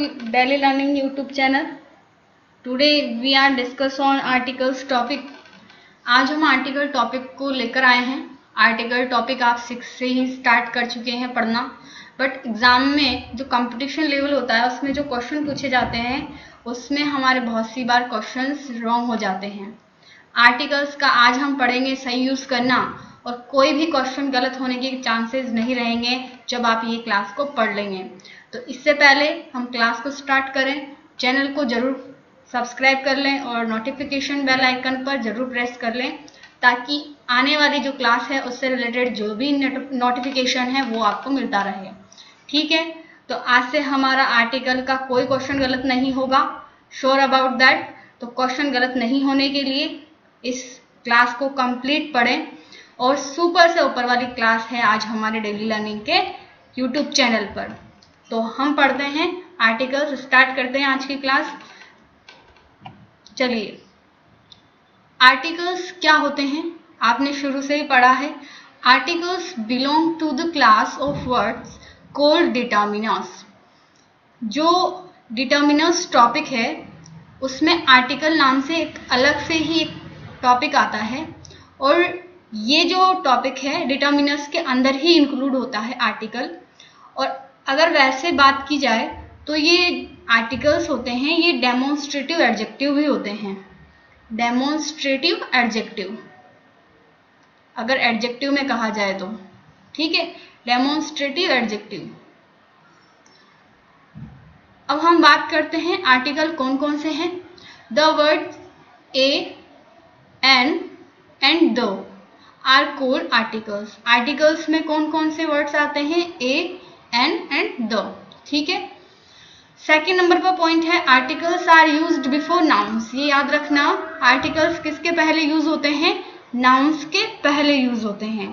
Daily Learning YouTube channel. Today we are discuss on articles topic. आज हम article topic को लेकर आए हैं. आर्टिकल टॉपिक आप 6 से ही स्टार्ट कर चुके हैं पढ़ना, बट एग्जाम में जो कंपटीशन लेवल होता है उसमें जो क्वेश्चन पूछे जाते हैं उसमें हमारे बहुत सी बार क्वेश्चंस रॉन्ग हो जाते हैं. आर्टिकल्स का आज हम पढ़ेंगे सही यूज़ करना, और कोई भी क्वेश्चन गलत होने के चांसेस नहीं रहेंगे जब आप ये क्लास को पढ़ लेंगे. तो इससे पहले हम क्लास को स्टार्ट करें, चैनल को ज़रूर सब्सक्राइब कर लें और नोटिफिकेशन बेल आइकन पर ज़रूर प्रेस कर लें ताकि आने वाली जो क्लास है उससे रिलेटेड जो भी नोटिफिकेशन है वो आपको मिलता रहे. ठीक है, तो आज से हमारा आर्टिकल का कोई क्वेश्चन गलत नहीं होगा. Sure about that. तो क्वेश्चन गलत नहीं होने के लिए इस क्लास को कंप्लीट पढ़ें, और सुपर से ऊपर वाली क्लास है आज हमारे डेली लर्निंग के यूट्यूब चैनल पर. तो हम पढ़ते हैं आर्टिकल्स, स्टार्ट करते हैं आज की क्लास. चलिए, आर्टिकल्स क्या होते हैं आपने शुरू से ही पढ़ा है. Articles belong to the class of words called determiners. जो डिटर्मिनर्स टॉपिक है उसमें आर्टिकल नाम से एक अलग से ही एक टॉपिक आता है, और ये जो टॉपिक है डिटर्मिनर्स के अंदर ही इंक्लूड होता है आर्टिकल. और अगर वैसे बात की जाए तो ये आर्टिकल्स होते हैं, ये डेमोन्स्ट्रेटिव एडजेक्टिव भी होते हैं. डेमोन्स्ट्रेटिव एडजेक्टिव अगर एडजेक्टिव में कहा जाए तो, ठीक है, डेमोन्स्ट्रेटिव एडजेक्टिव. अब हम बात करते हैं आर्टिकल कौन कौन से हैं. The word a, an and the are called articles. Articles में कौन कौन से वर्ड्स आते हैं? A, an and the. ठीक है. सेकेंड नंबर पर पॉइंट है articles are used before nouns. ये याद रखना, आर्टिकल्स किसके पहले यूज होते हैं? नाउन्स के पहले यूज होते हैं.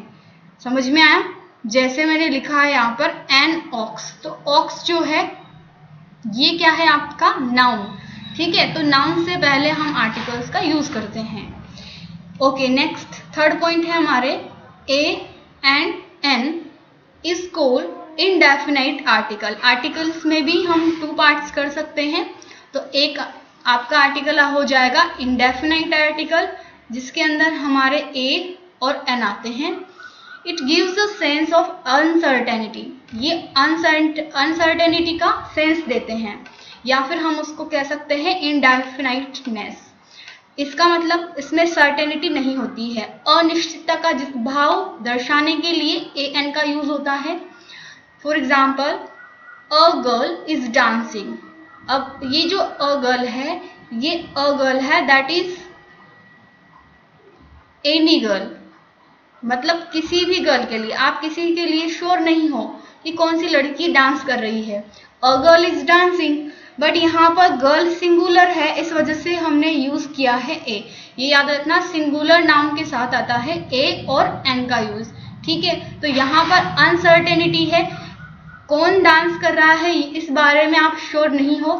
समझ में आया? जैसे मैंने लिखा है यहाँ पर एन ऑक्स, तो ऑक्स जो है ये क्या है? आपका नाउन. ठीक है, तो नाउन से पहले हम आर्टिकल्स का यूज करते हैं. ओके, नेक्स्ट थर्ड पॉइंट है हमारे a and an is called indefinite article. Articles में भी हम 2 पार्ट्स कर सकते हैं. तो एक आपका आर्टिकल हो जाएगा इनडेफिनाइट आर्टिकल, जिसके अंदर हमारे ए और एन आते हैं. It gives a sense of uncertainty. ये अनसर्टेनिटी का सेंस देते हैं, या फिर हम उसको कह सकते हैं इनडेफिनाइटनेस. इसका मतलब इसमें सर्टेनिटी नहीं होती है. अनिश्चितता का जिस भाव दर्शाने के लिए ए एन का यूज होता है. For example, a girl is dancing. अब ये जो अ गर्ल है, ये अ गर्ल है, दैट इज एनी गर्ल. मतलब किसी भी गर्ल के लिए, आप किसी के लिए श्योर नहीं हो कि कौन सी लड़की डांस कर रही है. A girl is dancing, but यहाँ पर गर्ल सिंगुलर है, इस वजह से हमने यूज किया है ए. ये याद रखना, सिंगुलर नाउन के साथ आता है ए और एन का यूज. ठीक है, तो यहाँ पर अनसर्टेनिटी है, कौन डांस कर रहा है इस बारे में आप श्योर नहीं हो,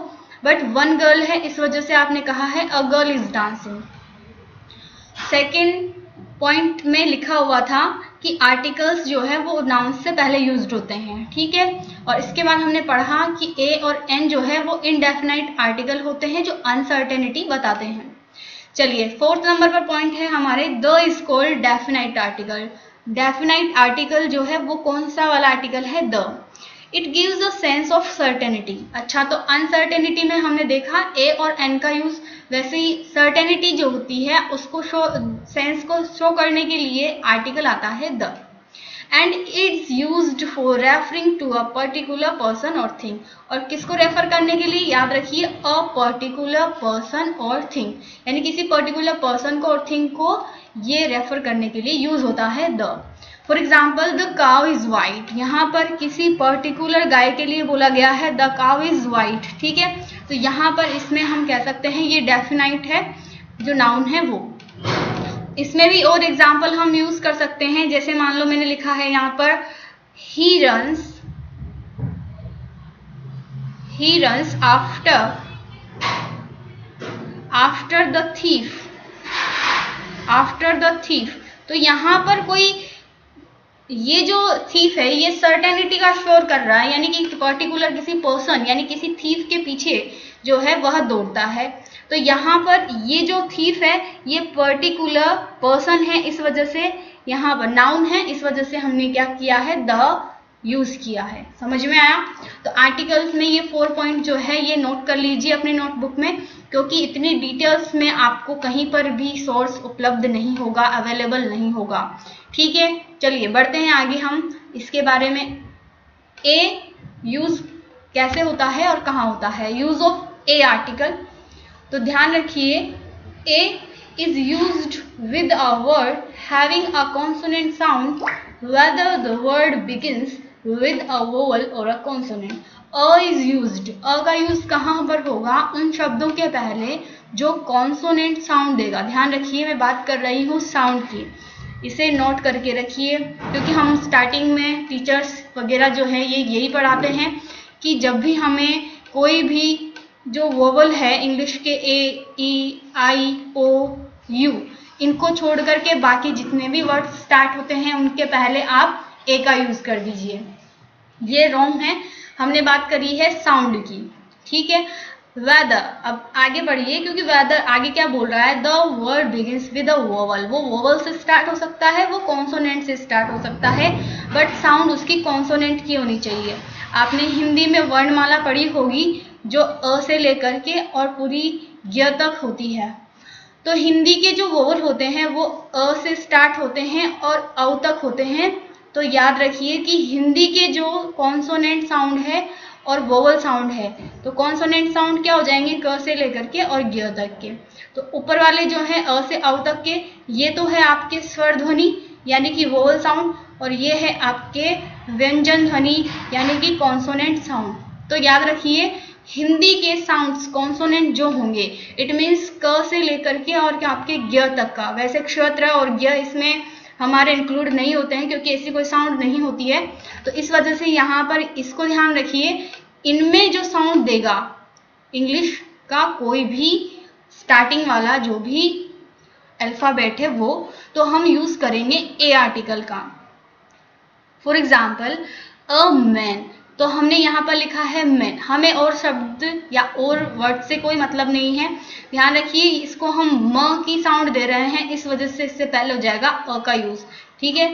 बट वन गर्ल है, इस वजह से आपने कहा है a girl is dancing. Second point में लिखा हुआ था कि आर्टिकल्स जो है वो नाउन्स से पहले यूज्ड होते हैं. ठीक है, और इसके बाद हमने पढ़ा कि ए और एन जो है वो इनडेफिनाइट आर्टिकल होते हैं जो अनसर्टेनिटी बताते हैं. चलिए, फोर्थ नंबर पर पॉइंट है हमारे the is called definite article. Definite article जो है वो कौन सा वाला आर्टिकल है? The. It gives a sense of certainty. अच्छा, तो अनसर्टेनिटी में हमने देखा ए और एन का यूज, वैसे ही सर्टेनिटी जो होती है उसको सेंस को शो करने के लिए आर्टिकल आता है the. And it's used for referring to a particular person और थिंग. और किसको रेफर करने के लिए? याद रखिए, अ पर्टिकुलर पर्सन और थिंग, यानी किसी पर्टिकुलर पर्सन को और थिंग को ये रेफर करने के लिए यूज होता है the. For example, the cow is white. यहाँ पर किसी पर्टिकुलर गाय के लिए बोला गया है द काउ इज वाइट. ठीक है, तो यहाँ पर इसमें हम कह सकते हैं ये डेफिनाइट है, जो नाउन है वो. इसमें भी और एग्जाम्पल हम यूज कर सकते हैं, जैसे मान लो मैंने लिखा है यहाँ पर he runs after the thief. तो यहाँ पर कोई ये जो थीफ है ये सर्टेनिटी का श्योर कर रहा है, यानी कि पर्टिकुलर किसी पर्सन यानी किसी थीफ के पीछे जो है वह दौड़ता है। तो यहाँ पर ये जो थीफ है ये पर्टिकुलर पर्सन है, इस वजह से यहाँ पर नाउन है, इस वजह से हमने क्या किया है, द यूज किया है। समझ में आया? तो आर्टिकल्स में ये 4 पॉइंट जो है ये नोट कर लीजिए अपने नोटबुक में, क्योंकि इतनी डिटेल्स में आपको कहीं पर भी सोर्स उपलब्ध नहीं होगा, अवेलेबल नहीं होगा। ठीक है, चलिए बढ़ते हैं आगे हम इसके बारे में। ए यूज कैसे होता है और कहाँ होता है, यूज ऑफ ए आर्टिकल। तो ध्यान रखिए, ए is used with a word having a consonant sound whether the word begins with a vowel or a consonant. A is used, अ का यूज कहाँ पर होगा, उन शब्दों के पहले जो कॉन्सोनेंट साउंड देगा। ध्यान रखिए मैं बात कर रही हूँ साउंड की, इसे नोट करके रखिए, क्योंकि हम स्टार्टिंग में टीचर्स वगैरह जो है ये यही पढ़ाते हैं कि जब भी हमें कोई भी जो वोवल है इंग्लिश के ए, ई, आई, ओ, यू, इनको छोड़ करके बाकी जितने भी वर्ड स्टार्ट होते हैं उनके पहले आप ए का यूज कर दीजिए। ये रॉन्ग है, हमने बात करी है साउंड की। ठीक है, वेदर, अब आगे बढ़िए, क्योंकि वेदर आगे क्या बोल रहा है, the word begins with a vowel, वो वोवल से स्टार्ट हो सकता है, वो कॉन्सोनेंट से स्टार्ट हो सकता है, बट साउंड उसकी कॉन्सोनेंट की होनी चाहिए। आपने हिंदी में वर्णमाला पढ़ी होगी जो अ से लेकर के और पूरी य तक होती है। तो हिंदी के जो वोवल होते हैं वो अ से स्टार्ट होते हैं और औ तक होते हैं। तो याद रखिए कि हिंदी के जो कॉन्सोनेंट साउंड है और वोवल साउंड है, तो कॉन्सोनेंट साउंड क्या हो जाएंगे, क से लेकर के और ग तक के। तो ऊपर वाले जो है अ से औ तक के, ये तो है आपके स्वर ध्वनि यानी कि वोवल साउंड, और ये है आपके व्यंजन ध्वनि यानी कि कॉन्सोनेंट साउंड। तो याद रखिए हिंदी के साउंड्स कॉन्सोनेंट जो होंगे, इट मीन्स क से लेकर के और क्या आपके ग तक का। वैसे क्षत्र और ग इसमें हमारे इंक्लूड नहीं होते हैं क्योंकि ऐसी कोई साउंड नहीं होती है, तो इस वजह से यहाँ पर इसको ध्यान रखिए। इनमें जो साउंड देगा इंग्लिश का कोई भी स्टार्टिंग वाला जो भी अल्फाबेट है वो, तो हम यूज करेंगे ए आर्टिकल का। फॉर एग्जाम्पल अ मैन, तो हमने यहाँ पर लिखा है मैन, हमें और शब्द या और वर्ड से कोई मतलब नहीं है। ध्यान रखिए इसको हम म की साउंड दे रहे हैं, इस वजह से इससे पहले हो जाएगा अ का यूज। ठीक है,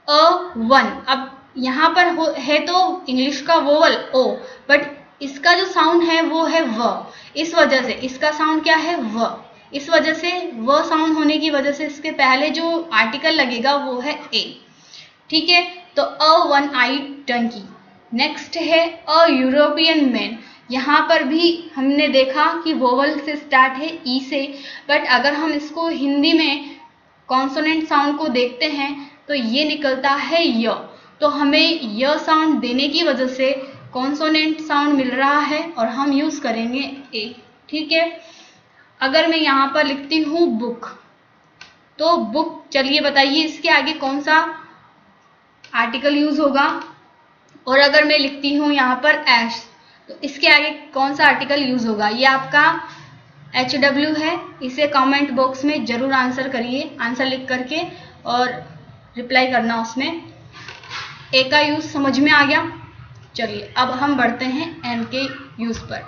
अ वन, अब यहाँ पर है तो इंग्लिश का वोवल ओ, बट इसका जो साउंड है वो है व, इस वजह से इसका साउंड क्या है व, इस वजह से व साउंड होने की वजह से इसके पहले जो आर्टिकल लगेगा वो है ए। ठीक है, तो a one eye donkey. Next है अ यूरोपियन मैन, यहाँ पर भी हमने देखा कि वोवल से स्टार्ट है ई से, बट अगर हम इसको हिंदी में कॉन्सोनेंट साउंड को देखते हैं तो ये निकलता है य, तो हमें य साउंड देने की वजह से कॉन्सोनेंट साउंड मिल रहा है और हम यूज करेंगे ए। ठीक है, अगर मैं यहाँ पर लिखती हूँ बुक, तो बुक, चलिए बताइए इसके आगे कौन सा आर्टिकल यूज होगा। और अगर मैं लिखती हूँ यहाँ पर ऐश, तो इसके आगे कौन सा आर्टिकल यूज होगा, ये आपका HW है। इसे कमेंट बॉक्स में जरूर आंसर करिए, आंसर लिख करके और रिप्लाई करना उसमें। ए का यूज समझ में आ गया। चलिए अब हम बढ़ते हैं एन के यूज पर।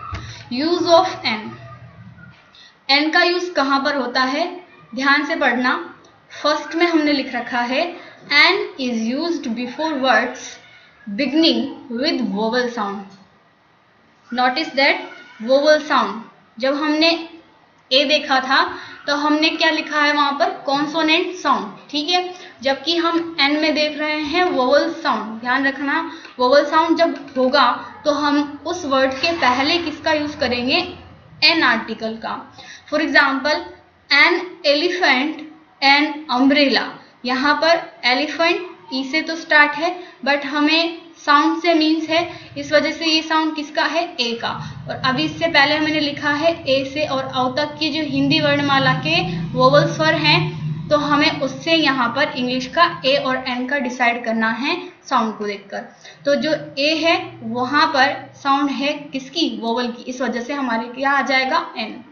यूज ऑफ एन, एन का यूज कहाँ पर होता है, ध्यान से पढ़ना। फर्स्ट में हमने लिख रखा है an is used before words beginning with vowel sound. Notice that vowel sound, जब हमने ए देखा था तो हमने क्या लिखा है वहां पर, कॉन्सोनेंट साउंड। ठीक है, जबकि हम एन में देख रहे हैं वोवल साउंड। ध्यान रखना, वोवल साउंड जब होगा तो हम उस वर्ड के पहले किसका यूज करेंगे, एन आर्टिकल का। For example an elephant an umbrella, यहाँ पर एलिफेंट ई से तो स्टार्ट है बट हमें साउंड से मीन्स है, इस वजह से ये साउंड किसका है, ए का। और अभी इससे पहले मैंने लिखा है ए से और औ तक की जो हिंदी वर्णमाला के वोवल स्वर हैं, तो हमें उससे यहाँ पर इंग्लिश का ए और एन का डिसाइड करना है साउंड को देखकर। तो जो ए है वहां पर साउंड है किसकी, वोवल की, इस वजह से हमारे क्या आ जाएगा, एन।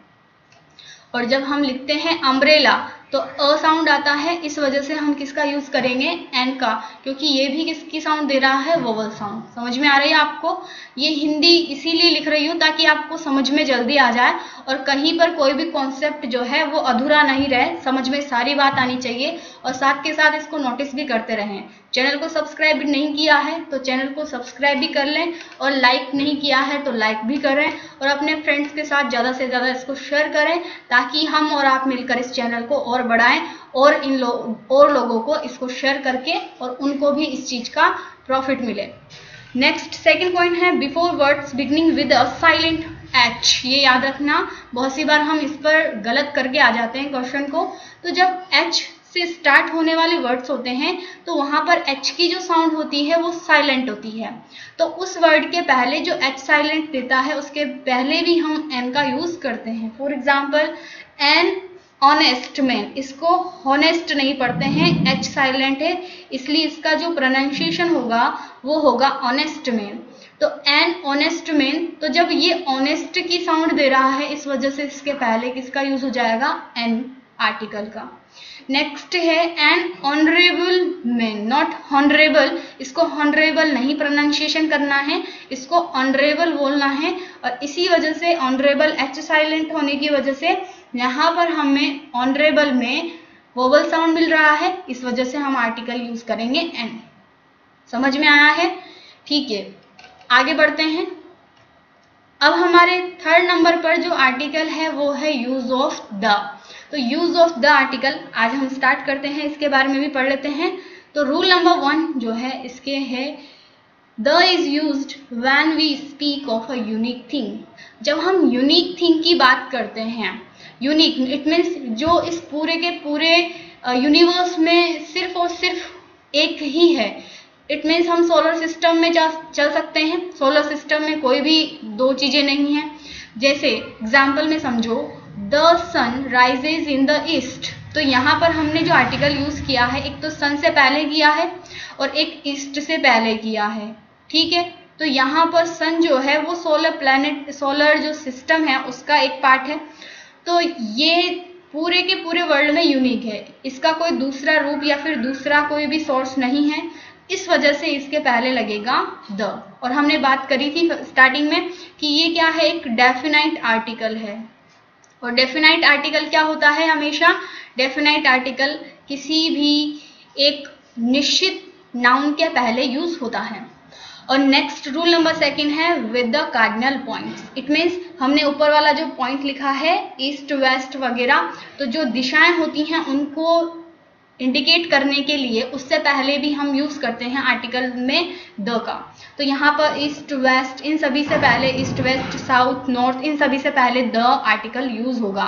और जब हम लिखते हैं अम्ब्रेला, तो अ साउंड आता है, इस वजह से हम किसका यूज करेंगे, एन का, क्योंकि ये भी किसकी साउंड दे रहा है, वोवल साउंड। समझ में आ रही है आपको? ये हिंदी इसीलिए लिख रही हूँ ताकि आपको समझ में जल्दी आ जाए और कहीं पर कोई भी कॉन्सेप्ट जो है वो अधूरा नहीं रहे, समझ में सारी बात आनी चाहिए और साथ के साथ इसको नोटिस भी करते रहें। चैनल को सब्सक्राइब नहीं किया है तो चैनल को सब्सक्राइब भी कर लें और लाइक नहीं किया है तो लाइक भी करें और अपने फ्रेंड्स के साथ ज़्यादा से ज़्यादा इसको शेयर करें ताकि हम और आप मिलकर इस चैनल को और बढ़ाएं और और लोगों को इसको शेयर करके और उनको भी इस चीज़ का प्रॉफिट मिले। नेक्स्ट सेकंड पॉइंट है before words beginning with a silent H. ये याद रखना, बहुत सी बार हम इस पर गलत करके आ जाते हैं क्वेश्चन को। तो जब एच से स्टार्ट होने वाले वर्ड्स होते हैं तो वहां पर एच की जो साउंड होती है वो साइलेंट होती है। तो उस वर्ड के पहले जो एच साइलेंट देता है उसके पहले भी हम एन का यूज करते हैं। For example an honest man, इसको हॉनेस्ट नहीं पढ़ते हैं, एच साइलेंट है इसलिए इसका जो प्रोनाउंसिएशन होगा वो होगा ऑनेस्ट मैन। तो एन ऑनेस्ट मैन, तो जब ये ऑनेस्ट की साउंड दे रहा है इस वजह से इसके पहले किसका यूज हो जाएगा, एन आर्टिकल का। नेक्स्ट है N honourable man, not honourable, इसको हॉनरेबल नहीं प्रोनाउंसिएशन करना है, इसको ऑनरेबल बोलना है और इसी वजह से ऑनरेबल एच साइलेंट होने की वजह से यहाँ पर हमें ऑनरेबल में वोवल साउंड मिल रहा है, इस वजह से हम आर्टिकल यूज करेंगे एन। समझ में आया है? ठीक है, आगे बढ़ते हैं। अब हमारे थर्ड नंबर पर जो आर्टिकल है वो है यूज ऑफ द। तो यूज ऑफ द आर्टिकल आज हम स्टार्ट करते हैं, इसके बारे में भी पढ़ लेते हैं। तो रूल नंबर 1 जो है इसके है the is used when we speak of a unique thing. जब हम यूनिक थिंग की बात करते हैं, यूनिक इट मीन्स जो इस पूरे के पूरे यूनिवर्स में सिर्फ और सिर्फ एक ही है। इट मीन्स हम सोलर सिस्टम में चल सकते हैं, सोलर सिस्टम में कोई भी दो चीजें नहीं है। जैसे एग्जाम्पल में समझो the sun rises in the east, तो यहाँ पर हमने जो आर्टिकल यूज किया है एक तो सन से पहले किया है और एक ईस्ट से पहले किया है। ठीक है, तो यहाँ पर सन जो है वो सोलर प्लैनेट, सोलर जो सिस्टम है उसका एक पार्ट है। तो ये पूरे के पूरे वर्ल्ड में यूनिक है, इसका कोई दूसरा रूप या फिर दूसरा कोई भी सोर्स नहीं है, इस वजह से इसके पहले लगेगा द। और हमने बात करी थी स्टार्टिंग में कि ये क्या है, एक डेफिनाइट आर्टिकल है। और डेफिनाइट आर्टिकल क्या होता है, हमेशा डेफिनाइट आर्टिकल किसी भी एक निश्चित नाउन के पहले यूज होता है। और नेक्स्ट रूल नंबर 2 है with the cardinal points. It means हमने ऊपर वाला जो पॉइंट लिखा है ईस्ट वेस्ट वगैरह, तो जो दिशाएं होती हैं उनको इंडिकेट करने के लिए उससे पहले भी हम यूज करते हैं आर्टिकल में द का। तो यहाँ पर ईस्ट वेस्ट इन सभी से पहले, east west south north in सभी से पहले द आर्टिकल यूज होगा।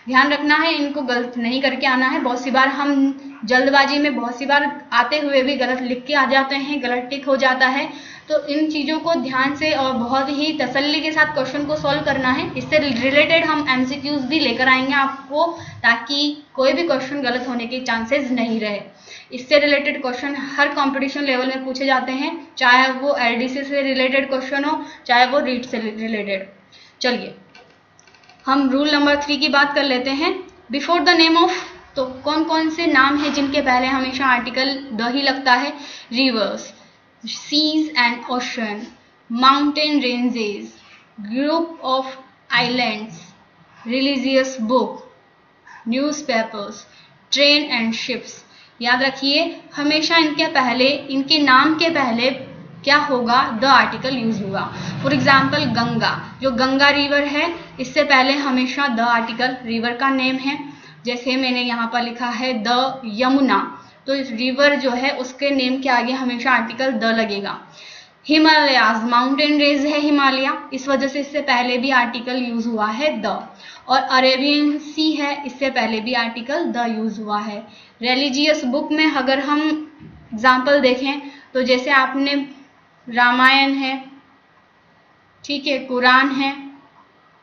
ध्यान रखना है, इनको गलत नहीं करके आना है। बहुत सी बार हम जल्दबाजी में बहुत सी बार आते हुए भी गलत लिख के आ जाते हैं, गलत टिक हो जाता है। तो इन चीज़ों को ध्यान से और बहुत ही तसल्ली के साथ क्वेश्चन को सॉल्व करना है। इससे रिलेटेड हम एमसीक्यूज भी लेकर आएंगे आपको, ताकि कोई भी क्वेश्चन गलत होने के चांसेस नहीं रहे। इससे रिलेटेड क्वेश्चन हर कंपटीशन लेवल में पूछे जाते हैं, चाहे वो एलडीसी से रिलेटेड क्वेश्चन हो, चाहे वो रीट से रिलेटेड। चलिए हम रूल नंबर 3 की बात कर लेते हैं। बिफोर द नेम ऑफ, तो कौन कौन से नाम है जिनके पहले हमेशा आर्टिकल द ही लगता है। Reverse, seas and ocean, mountain ranges, group of islands, religious book, newspapers, train and ships। याद रखिए हमेशा इनके पहले, इनके नाम के पहले क्या होगा, द आर्टिकल यूज होगा। फॉर एग्जाम्पल गंगा, जो गंगा रिवर है इससे पहले हमेशा द आर्टिकल रिवर का नेम है। जैसे मैंने यहाँ पर लिखा है द यमुना, तो इस रिवर जो है उसके नेम के आगे हमेशा आर्टिकल द लगेगा। हिमालयाज, माउंटेन रेंज है हिमालय, इस वजह से इससे पहले भी आर्टिकल यूज हुआ है द। और अरेबियन सी है, इससे पहले भी आर्टिकल द यूज हुआ है। रिलीजियस बुक में अगर हम एग्जाम्पल देखें तो जैसे आपने रामायण है, ठीक है, कुरान है,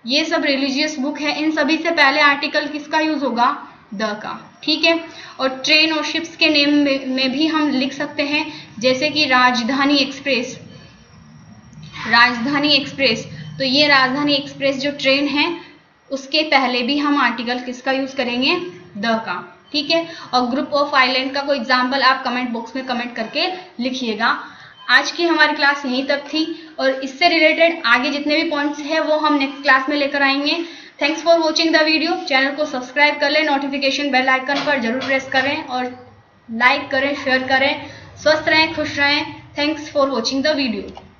ये सब रिलीजियस बुक है, इन सभी से पहले आर्टिकल किसका यूज होगा, द का। ठीक है, और ट्रेन और शिप्स के नेम में भी हम लिख सकते हैं, जैसे कि राजधानी एक्सप्रेस, राजधानी एक्सप्रेस, तो ये राजधानी एक्सप्रेस जो ट्रेन है उसके पहले भी हम आर्टिकल किसका यूज करेंगे, द का। ठीक है। और ग्रुप ऑफ आइलैंड का कोई एग्जाम्पल आप कमेंट बॉक्स में कमेंट करके लिखिएगा। आज की हमारी क्लास यहीं तक थी और इससे रिलेटेड आगे जितने भी पॉइंट्स हैं वो हम नेक्स्ट क्लास में लेकर आएंगे। Thanks for watching the video. Channel को सब्सक्राइब कर लें, नोटिफिकेशन बेल आइकन पर जरूर प्रेस करें और लाइक करें, शेयर करें। स्वस्थ रहें, खुश रहें। Thanks for watching the video.